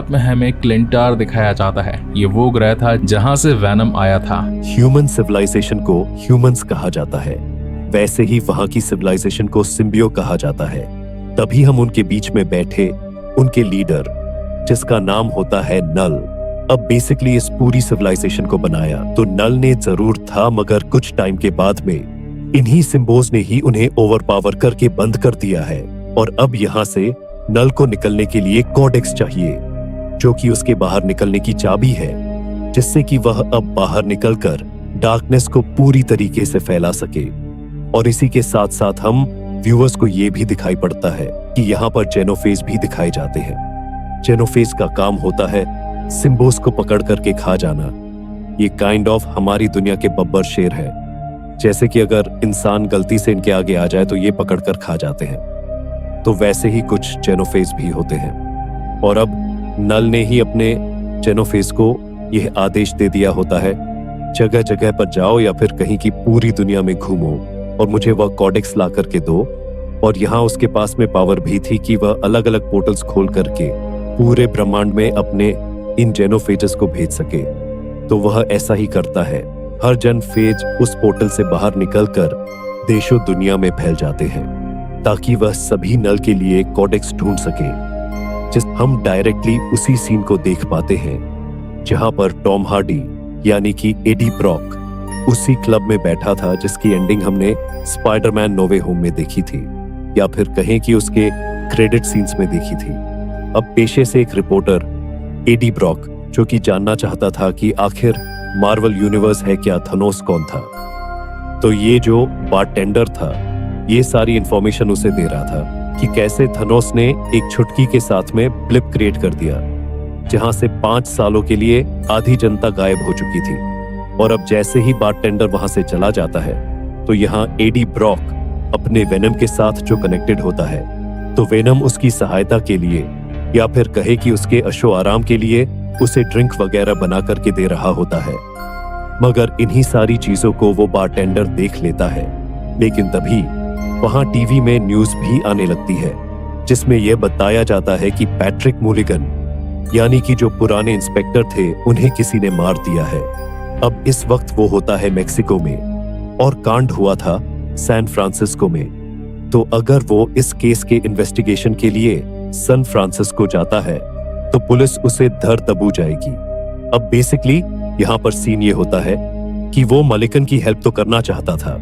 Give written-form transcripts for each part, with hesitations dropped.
शुरुआत में हमें क्लिंटार दिखाया जाता है। ये वो ग्रह था जहां से वेनम आया था। ह्यूमन सिविलाइजेशन को ह्यूमंस कहा जाता है, वैसे ही वहां की सिविलाइजेशन को सिम्बियो कहा जाता है। तभी हम उनके बीच में बैठे उनके लीडर, जिसका नाम होता है नल, अब बेसिकली इस पूरी सिविलाइजेशन को बनाया। तो नल ने जरूर था, मगर कुछ टाइम के बाद में इन्हीं सिम्बोज ने ही उन्हें ओवरपावर करके बंद कर दिया है। और अब यहाँ से नल को निकलने के लिए कोडेक्स चाहिए, जो कि उसके बाहर निकलने की चाबी है, जिससे कि वह अब बाहर निकलकर डार्कनेस को पूरी तरीके से फैला सके। और इसी के साथ साथ हम व्यूअर्स को यह भी दिखाई पड़ता है कि यहाँ पर जेनोफेज भी दिखाए जाते हैं। जेनोफेज का काम होता है सिम्बोस को पकड़ करके खा जाना। ये काइंड ऑफ हमारी दुनिया के बब्बर शेर है। जैसे कि अगर इंसान गलती से इनके आगे आ जाए तो ये पकड़कर खा जाते हैं, तो वैसे ही कुछ जेनोफेज भी होते हैं। और अब नल ने ही अपने जेनोफेज को यह आदेश दे दिया होता है, जगह जगह पर जाओ या फिर कहीं की पूरी दुनिया में घूमो और मुझे वह कोडेक्स ला करके दो। और यहाँ उसके पास में पावर भी थी कि वह अलग अलग पोर्टल्स खोल करके पूरे ब्रह्मांड में अपने इन जेनोफेजेस को भेज सके। तो वह ऐसा ही करता है। हर जेनोफेज उस पोर्टल से बाहर निकलकर देशों दुनिया में फैल जाते हैं, ताकि वह सभी नल के लिए कोडेक्स ढूंढ सके। जिस हम डायरेक्टली उसी सीन को देख पाते हैं जहां पर टॉम हार्डी यानी कि एडी ब्रॉक उसी क्लब में बैठा था जिसकी एंडिंग हमने स्पाइडरमैन नो वे होम में देखी थी, या फिर कहें कि उसके क्रेडिट सीन्स में देखी थी। अब पेशे से एक रिपोर्टर एडी ब्रॉक, जो कि जानना चाहता था कि आखिर मार्वल यूनिवर्स है क्या, थनोस कौन था। तो ये जो बारटेंडर था ये सारी इंफॉर्मेशन उसे दे रहा था कि कैसे थनोस ने एक छुटकी के साथ में ब्लिप क्रिएट कर दिया, जहां से 5 सालों के लिए आधी जनता गायब हो चुकी थी। और अब जैसे ही बारटेंडर वहां से चला जाता है तो यहाँ एडी ब्रॉक अपने वेनम के साथ जो कनेक्टेड होता है, तो वेनम उसकी सहायता के लिए या फिर कहे कि उसके अशो आराम के लिए उसे ड्रिंक वगैरह बना करके दे रहा होता है। मगर इन्हीं सारी चीजों को वो बारटेंडर देख लेता है। लेकिन तभी वहां टीवी में न्यूज भी आने लगती है, जिसमें यह बताया जाता है कि पैट्रिक मुलिगन यानी कि जो पुराने इंस्पेक्टर थे उन्हें किसी ने मार दिया है। अब इस वक्त वो होता है मेक्सिको में और कांड हुआ था सैन फ्रांसिस्को में। तो अगर वो इस केस के इन्वेस्टिगेशन के लिए सैन फ्रांसिस्को जाता है तो पुलिस उसे धर दबू जाएगी। अब बेसिकली यहाँ पर सीन ये होता है कि वो मलिकन की हेल्प तो करना चाहता था,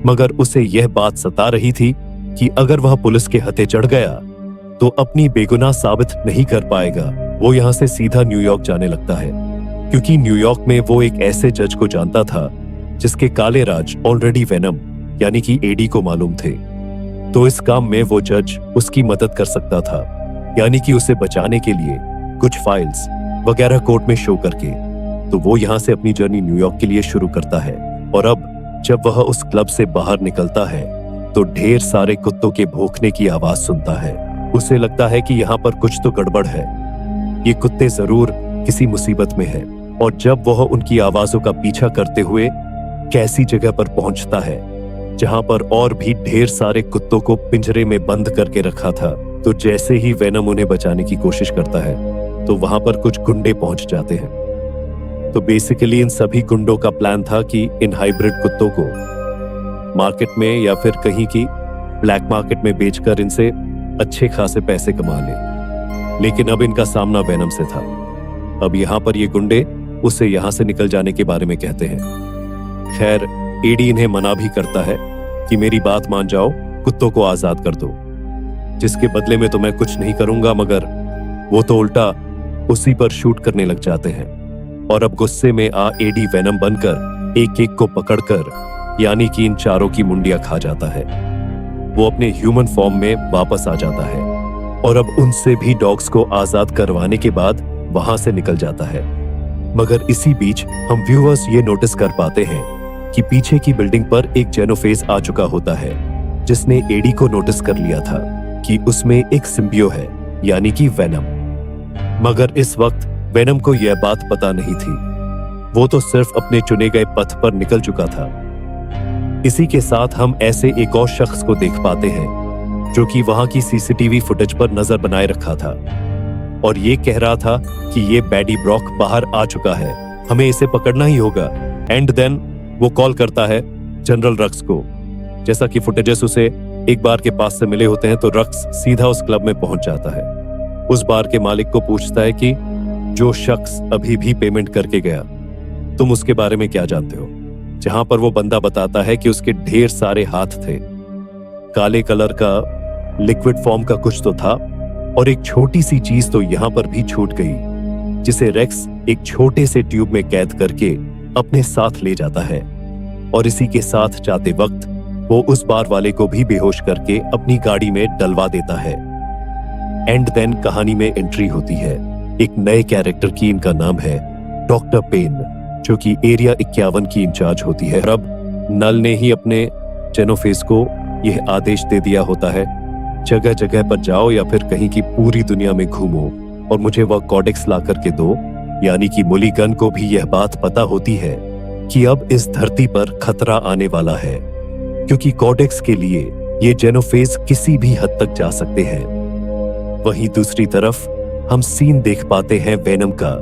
मगर उसे यह बात सता रही थी कि अगर वह पुलिस के हथे चढ़ गया तो अपनी बेगुनाह साबित नहीं कर पाएगा। वो यहाँ से सीधा न्यूयॉर्क जाने लगता है, क्योंकि न्यूयॉर्क में वो एक ऐसे जज को जानता था जिसके काले राज ऑलरेडी वेनम यानी कि एडी को मालूम थे। तो इस काम में वो जज उसकी मदद कर सकता था, यानी कि उसे बचाने के लिए कुछ फाइल्स वगैरह कोर्ट में शो करके। तो वो यहाँ से अपनी जर्नी न्यूयॉर्क के लिए शुरू करता है। और अब जब वह उस क्लब से बाहर निकलता है तो ढेर सारे कुत्तों के भौंकने की आवाज सुनता है। उसे लगता है कि यहाँ पर कुछ तो गड़बड़ है, ये कुत्ते जरूर किसी मुसीबत में हैं। और जब वह उनकी आवाजों का पीछा करते हुए कैसी जगह पर पहुंचता है जहां पर और भी ढेर सारे कुत्तों को पिंजरे में बंद करके रखा था, तो जैसे ही वेनम उन्हें बचाने की कोशिश करता है तो वहां पर कुछ गुंडे पहुंच जाते हैं। तो बेसिकली इन सभी गुंडों का प्लान था कि इन हाइब्रिड कुत्तों को मार्केट में या फिर कहीं की ब्लैक मार्केट में बेचकर इनसे अच्छे खासे पैसे कमा ले। लेकिन अब इनका सामना वेनम से था। अब यहाँ पर ये गुंडे उसे यहाँ से निकल जाने के बारे में कहते हैं। खैर एडी इन्हें मना भी करता है कि मेरी बात मान जाओ, कुत्तों को आजाद कर दो, जिसके बदले में तो मैं कुछ नहीं करूंगा। मगर वो तो उल्टा उसी पर शूट करने लग जाते हैं। और अब गुस्से में एडी वेनम बनकर एक एक को पकड़कर यानी कि इन चारों की मुंडियां खा जाता है। वो अपने ह्यूमन फॉर्म में वापस आ जाता है और अब उनसे भी डॉग्स को आजाद करवाने के बाद वहां से निकल जाता है। मगर इसी बीच हम व्यूअर्स ये नोटिस कर पाते हैं कि पीछे की बिल्डिंग पर एक जेनोफेज आ चुका होता है, जिसने एडी को नोटिस कर लिया था कि उसमें एक सिम्बियो है यानी कि वेनम। मगर इस वक्त वेनम को यह बात पता नहीं थी, वो तो सिर्फ अपने चुने गए पथ पर निकल चुका था। इसी के साथ हम ऐसे एक और शख्स को देख पाते हैं जो कि वहां की सीसीटीवी फुटेज पर नजर बनाए रखा था। और ये कह रहा था कि ये बैडी ब्रॉक बाहर आ चुका है, हमें इसे पकड़ना ही होगा। एंड देन वो कॉल करता है जनरल रक्स को। जैसा कि फुटेजेस उसे एक बार के पास से मिले होते हैं, तो रक्स सीधा उस क्लब में पहुंच जाता है। उस बार के मालिक को पूछता है कि जो शख्स अभी भी पेमेंट करके गया, तुम उसके बारे में क्या जानते हो? जहां पर वो बंदा बताता है कि उसके ढेर सारे हाथ थे, काले कलर का लिक्विड फॉर्म का कुछ तो था, और एक छोटी सी चीज तो यहां पर भी छूट गई, जिसे रेक्स एक छोटे से ट्यूब में कैद करके अपने साथ ले जाता है। और इसी के साथ जाते वक्त वो उस बार वाले को भी बेहोश करके अपनी गाड़ी में डलवा देता है। एंड देन कहानी में एंट्री होती है एक नए कैरेक्टर की। इनका नाम है डॉक्टर पेन, जो कि एरिया 51 की इंचार्ज होती है। अब नल ने ही अपने जेनोफेस को यह आदेश दे दिया होता है, जगह जगह पर जाओ या फिर कहीं की पूरी दुनिया में घूमो और मुझे वह कॉडेक्स ला करके दो। यानी कि मुलिगन को भी यह बात पता होती है कि अब इस धरती पर खतरा आने वाला है, क्योंकि कॉडेक्स के लिए ये जेनोफेज किसी भी हद तक जा सकते हैं। वहीं दूसरी तरफ हम सीन देख पाते हैं वेनम का,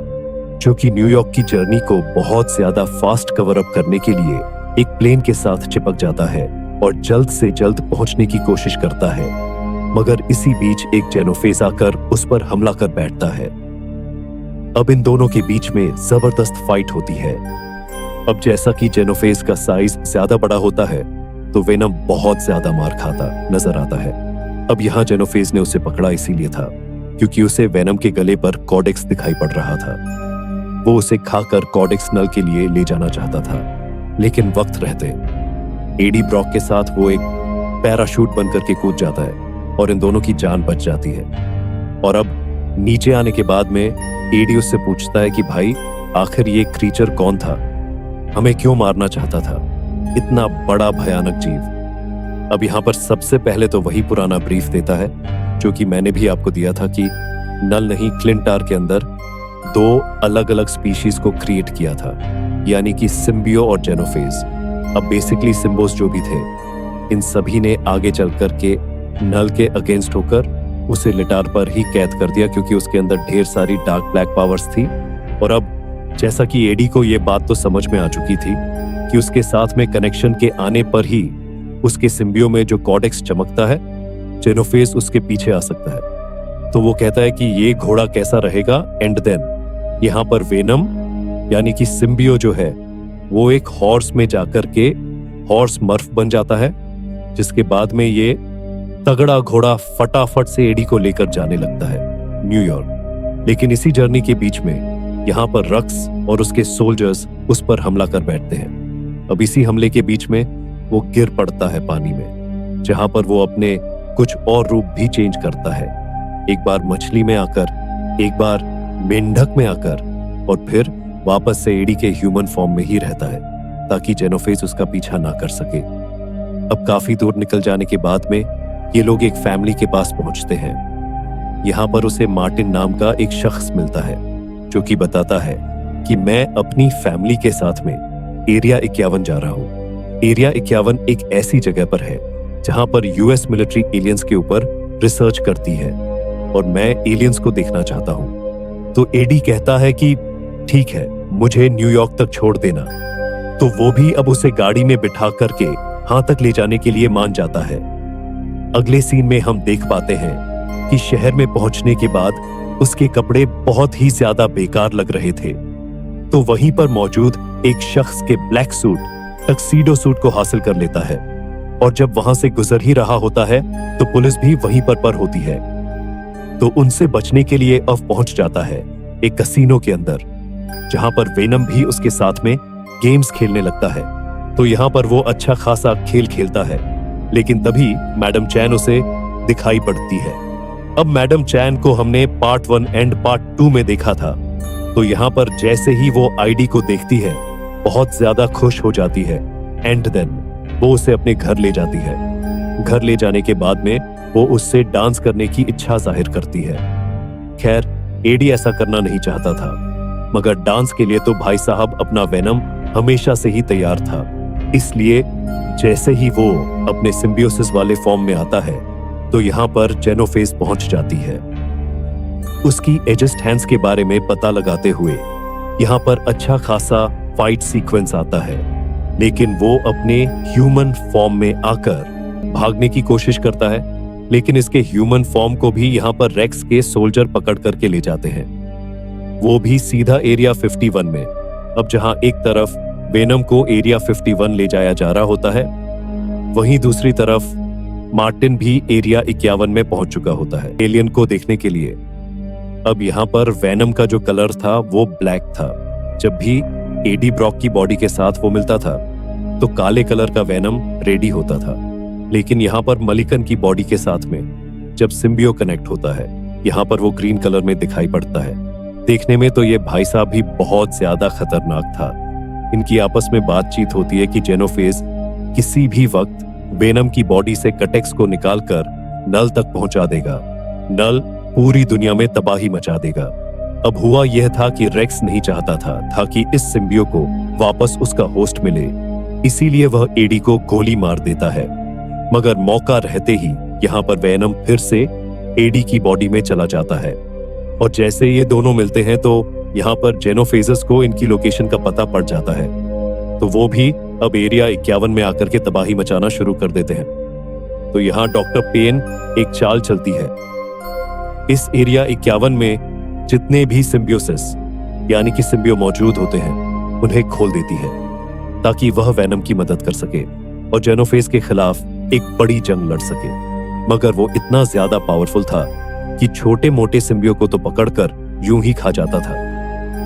जो कि न्यूयॉर्क की जर्नी को बहुत ज्यादा फास्ट कवर अप करने के लिए एक प्लेन के साथ चिपक जाता है और जल्द से जल्द पहुंचने की कोशिश करता है। मगर इसी बीच एक जेनोफेज आकर उस पर हमला कर बैठता है। अब इन दोनों के बीच में जबरदस्त फाइट होती है। अब जैसा कि जेनोफेज का साइज ज्यादा बड़ा होता है, तो वेनम बहुत ज्यादा मार खाता नजर आता है। अब यहाँ जेनोफेज ने उसे पकड़ा इसीलिए था क्योंकि उसे वेनम के गले पर कॉडेक्स दिखाई पड़ रहा था। वो उसे खाकर कॉडेक्स नल के लिए ले जाना चाहता था, लेकिन वक्त रहते एडी ब्रॉक के साथ वो एक पैराशूट बनकर के कूद जाता है और इन दोनों की जान बच जाती है। और अब नीचे आने के बाद में एडी उससे पूछता है कि भाई आखिर ये क्रीचर कौन था, हमें क्यों मारना चाहता था, इतना बड़ा भयानक जीव। अब यहाँ पर सबसे पहले तो वही पुराना ब्रीफ देता है जो कि मैंने भी आपको दिया था कि नल नहीं क्लिंटार के अंदर दो अलग अलग स्पीशीज को क्रिएट किया था, यानी कि सिम्बियो और जेनोफेज। अब बेसिकली सिम्बोस जो भी थे, इन सभी ने आगे चल करके नल के अगेंस्ट होकर उसे लिटार पर ही कैद कर दिया, क्योंकि उसके अंदर ढेर सारी डार्क ब्लैक पावर्स थी। और अब जैसा कि एडी को यह बात तो समझ में आ चुकी थी कि उसके साथ में कनेक्शन के आने पर ही उसके सिम्बियो में जो कॉडेक्स चमकता है, जेनोफेज उसके पीछे आ सकता है। तो वो कहता है कि ये घोड़ा कैसा रहेगा। एंड देन यहाँ पर वेनम यानी कि सिम्बियो जो है वो एक हॉर्स में जाकर के हॉर्स मर्फ बन जाता है, जिसके बाद में ये तगड़ा घोड़ा फटाफट से एडी को लेकर जाने लगता है न्यूयॉर्क। लेकिन इसी जर्नी के बीच में यहाँ पर रक्स और उसके सोल्जर्स उस पर हमला कर बैठते हैं। अब इसी हमले के बीच में वो गिर पड़ता है पानी में, जहां पर वो अपने कुछ और रूप भी चेंज करता है। एक बार मछली में आकर, एक बार मेंढक में आकर, और फिर वापस से एडी के ह्यूमन फॉर्म में ही रहता है ताकि जेनोफेज उसका पीछा ना कर सके। अब काफी दूर निकल जाने के बाद में ये लोग एक फैमिली के पास पहुंचते हैं। यहाँ पर उसे मार्टिन नाम का एक शख्स मिलता है जो कि बताता है कि मैं अपनी फैमिली के साथ में एरिया 51 जा रहा हूँ। एरिया 51 एक ऐसी जगह पर है जहां पर यूएस मिलिट्री एलियंस के ऊपर रिसर्च करती है और मैं एलियंस को देखना चाहता हूं। तो एडी कहता है कि ठीक है, मुझे न्यूयॉर्क तक छोड़ देना। तो वो भी अब उसे गाड़ी में बिठा करके वहां तक ले जाने के लिए मान जाता है। अगले सीन में हम देख पाते हैं कि शहर में पहुंचने के बाद उसके कपड़े बहुत ही ज्यादा बेकार लग रहे थे। तो वहीं पर मौजूद एक शख्स के ब्लैक सूट, टक्सीडो सूट को हासिल कर लेता है और जब वहां से गुजर ही रहा होता है तो पुलिस भी वहीं पर होती है। तो उनसे बचने के लिए अब पहुंच जाता है एक कसीनो के अंदर, जहां पर वेनम भी उसके साथ में गेम्स खेलने लगता है। तो यहाँ पर वो अच्छा खासा खेल खेलता है, लेकिन तभी मैडम चैन उसे दिखाई पड़ती है। अब मैडम चैन को हमने पार्ट 1 एंड पार्ट 2 में देखा था। तो यहाँ पर जैसे ही वो आईडी को देखती है, बहुत ज्यादा खुश हो जाती है। एंड देन वो उसे अपने घर ले जाती है। घर ले जाने के बाद में वो उससे डांस करने की इच्छा जाहिर करती है। खैर, एडी ऐसा करना नहीं चाहता था, मगर डांस के लिए तो भाई साहब अपना वेनम हमेशा से ही तैयार था। इसलिए जैसे ही वो अपने सिम्बियोसिस वाले फॉर्म में आता है, तो यहाँ पर जेनोफेज पहुंच जाती है। उसकी एजेस्ट हैंड्स के बारे में पता लगाते हुए यहाँ पर अच्छा खासा फाइट सीक्वेंस आता है, लेकिन वो अपने ह्यूमन फॉर्म में आकर भागने की कोशिश करता है, लेकिन इसके ह्यूमन फॉर्म को भी यहाँ पर रेक्स के सोल्जर पकड़ करके ले जाते हैं, वो भी सीधा एरिया 51 में। अब जहां एक तरफ वेनम को एरिया 51 ले जाया जा रहा होता है, वहीं दूसरी तरफ मार्टिन भी एरिया 51 में पहुंच चुका होता है एलियन को देखने के लिए। अब यहाँ पर वेनम का जो कलर था वो ब्लैक था। जब भी एडी ब्रॉक की बॉडी के साथ वो मिलता था तो काले कलर का वेनम रेडी होता था, लेकिन यहाँ पर मलिकन की बॉडी के साथ में जब सिम्बियो कनेक्ट होता है, यहाँ पर वो ग्रीन कलर में दिखाई पड़ता है। देखने में तो ये भाई साहब भी बहुत ज्यादा खतरनाक था। इनकी आपस में बातचीत होती है कि जेनोफेज किसी भी वक्त वेनम की बॉडी से कटेक्स को निकालकर नल तक पहुंचा देगा। नल पूरी दुनिया में तबाही मचा देगा। अब हुआ यह था कि रेक्स नहीं चाहता था कि इस सिम्बियो को वापस उसका होस्ट मिले, इसीलिए वह एडी को गोली मार देता है। मगर मौका रहते ही यहाँ पर वेनम फिर से एडी की बॉडी में चला जाता है, और जैसे ये दोनों मिलते हैं तो यहाँ पर जेनोफेजस को इनकी लोकेशन का पता पड़ जाता है, तो वो भी अब एरिया 51 में आकर के तबाही मचाना शुरू कर देते हैं। तो यहाँ डॉक्टर पेन एक चाल चलती है, इस एरिया 51 में जितने भी सिम्बियोसिस यानी कि सिम्बियो मौजूद होते हैं उन्हें खोल देती है, ताकि वह वेनम की मदद कर सके और जेनोफेज के खिलाफ एक बड़ी जंग लड़ सके। मगर वो इतना ज्यादा पावरफुल था कि छोटे मोटे सिम्बियो को तो पकड़कर यूं ही खा जाता था।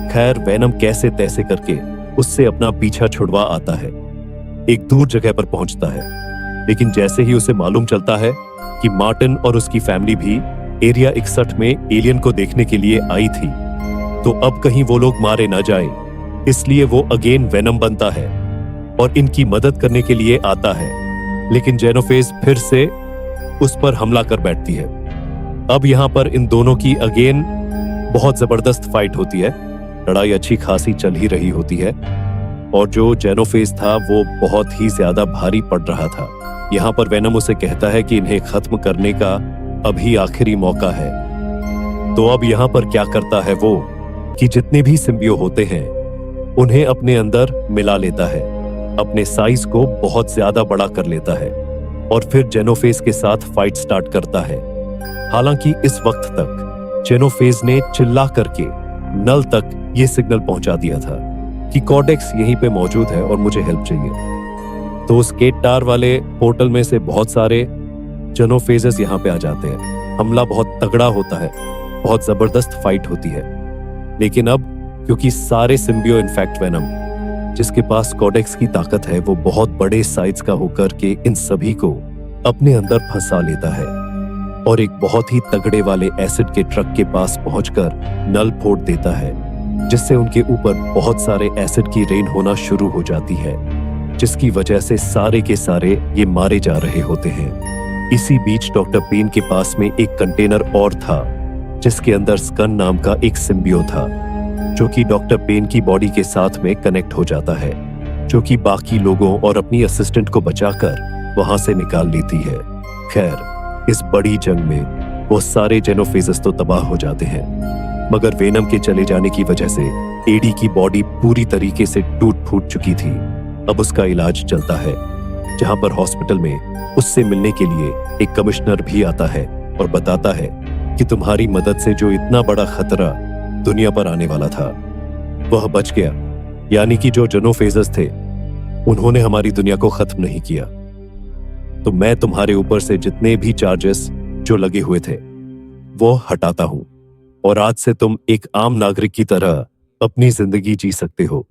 खैर वेनम कैसे तैसे करके उससे अपना पीछा छुड़वा आता है, एक दूर जगह पर पहुंचता है, लेकिन जैसे ही उसे मालूम चलता है कि मार्टिन और उसकी फैमिली भी एरिया 61 में एलियन को देखने के लिए आई थी, तो अब कहीं वो लोग मारे ना जाए, इसलिए वो अगेन वेनम बनता है और इनकी मदद करने के लिए आता है। लेकिन जेनोफेज फिर से उस पर हमला कर बैठती है। अब यहाँ पर इन दोनों की अगेन बहुत जबरदस्त फाइट होती है। लड़ाई अच्छी खासी चल ही रही होती है और जो जेनोफेज था वो बहुत ही ज्यादा भारी पड़ रहा था। यहाँ पर वेनम उसे कहता है कि इन्हें खत्म करने का अभी आखिरी मौका है। तो अब यहाँ पर क्या करता है वो कि जितने भी सिम्बियो होते हैं उन्हें अपने अंदर मिला लेता है, अपने साइज को बहुत ज्यादा बड़ा कर लेता है और फिर जेनोफेज के साथ फाइट स्टार्ट करता है। हालांकि इस वक्त तक जेनोफेज ने चिल्ला करके नल तक ये सिग्नल पहुंचा दिया था कि कॉडेक्स यहीं पे मौजूद है और मुझे हेल्प चाहिए। तो उस गेट टार वाले पोर्टल में से बहुत सारे जेनोफेजेस यहाँ पे आ जाते हैं। हमला बहुत तगड़ा होता है, बहुत जबरदस्त फाइट होती है। लेकिन अब क्योंकि सारे सिम्बियो इनफैक्ट वेनम जिसके पास कॉडेक्स की ताकत है वो बहुत बड़े साइज का होकर के इन सभी को अपने अंदर फंसा लेता है और एक बहुत ही तगड़े वाले एसिड के ट्रक के पास पहुंचकर नल फोड़ देता है, जिससे उनके ऊपर बहुत सारे एसिड की रेन होना शुरू हो जाती है, जिसकी वजह से सारे के सारे ये मारे जा रहे होते हैं। इसी बीच डॉक्टर पेन के पास में एक कंटेनर और था जिसके अंदर स्कन नाम का एक सिम्बियो था, जो कि डॉक्टर पेन की बॉडी के साथ में कनेक्ट हो जाता है, जो कि बाकी लोगों और अपनी असिस्टेंट को बचाकर वहां से निकाल लेती है। खैर इस बड़ी जंग में वो सारे जेनोफेजेस तो तबाह हो जाते हैं, मगर वेनम के चले जाने की वजह से एडी की बॉडी पूरी तरीके से टूट फूट चुकी थी। अब उसका इलाज चलता है, जहां पर हॉस्पिटल में उससे मिलने के लिए एक कमिश्नर भी आता है और बताता है कि तुम्हारी मदद से जो इतना बड़ा खतरा दुनिया पर आने वाला था वह बच गया, यानी कि जो जेनोफेजेस थे उन्होंने हमारी दुनिया को खत्म नहीं किया। तो मैं तुम्हारे ऊपर से जितने भी चार्जेस जो लगे हुए थे वो हटाता हूं और आज से तुम एक आम नागरिक की तरह अपनी जिंदगी जी सकते हो।